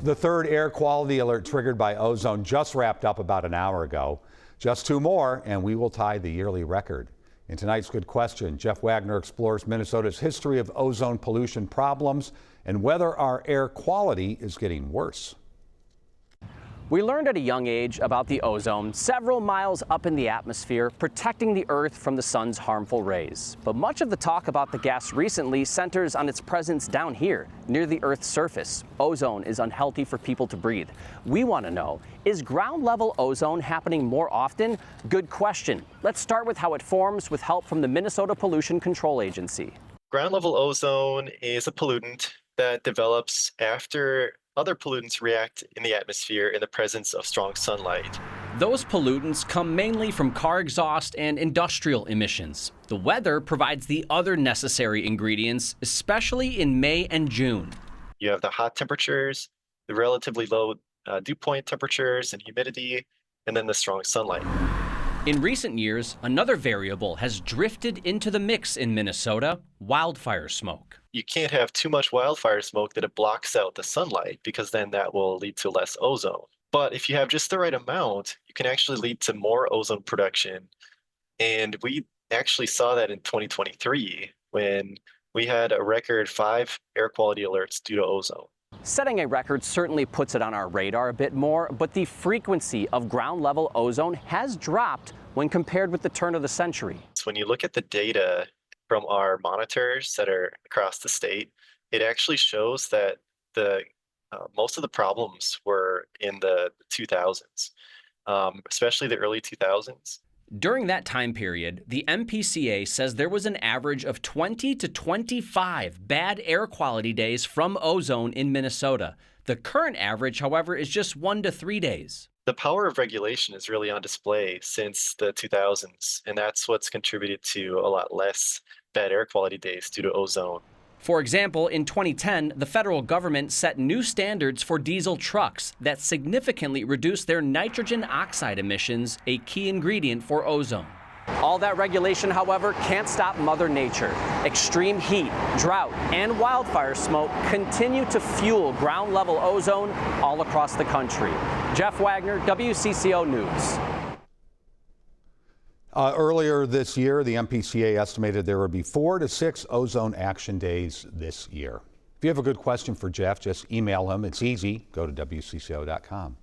The third air quality alert triggered by ozone just wrapped up about an hour ago. Just two more, and we will tie the yearly record. In tonight's Good Question, Jeff Wagner explores Minnesota's history of ozone pollution problems and whether our air quality is getting worse. We learned at a young age about the ozone several miles up in the atmosphere, protecting the Earth from the sun's harmful rays. But much of the talk about the gas recently centers on its presence down here, near the Earth's surface. Ozone is unhealthy for people to breathe. We want to know, is ground-level ozone happening more often? Good question. Let's start with how it forms with help from the Minnesota Pollution Control Agency. Ground-level ozone is a pollutant that develops after other pollutants react in the atmosphere in the presence of strong sunlight. Those pollutants come mainly from car exhaust and industrial emissions. The weather provides the other necessary ingredients, especially in May and June. You have the hot temperatures, the relatively low dew point temperatures and humidity, and then the strong sunlight. In recent years, another variable has drifted into the mix in Minnesota: wildfire smoke. You can't have too much wildfire smoke that it blocks out the sunlight, because then that will lead to less ozone. But if you have just the right amount, you can actually lead to more ozone production. And we actually saw that in 2023 when we had a record 5 air quality alerts due to ozone. Setting a record certainly puts it on our radar a bit more, but the frequency of ground-level ozone has dropped when compared with the turn of the century. So when you look at the data from our monitors that are across the state, it actually shows that most of the problems were in the 2000s, especially the early 2000s. During that time period, the MPCA says there was an average of 20 to 25 bad air quality days from ozone in Minnesota. The current average, however, is just 1 to 3 days. The power of regulation is really on display since the 2000s, and that's what's contributed to a lot less bad air quality days due to ozone. For example, in 2010, the federal government set new standards for diesel trucks that significantly reduced their nitrogen oxide emissions, a key ingredient for ozone. All that regulation, however, can't stop Mother Nature. Extreme heat, drought, and wildfire smoke continue to fuel ground-level ozone all across the country. Jeff Wagner, WCCO News. Earlier this year, the MPCA estimated there would be 4 to 6 ozone action days this year. If you have a good question for Jeff, just email him. It's easy. Go to WCCO.com.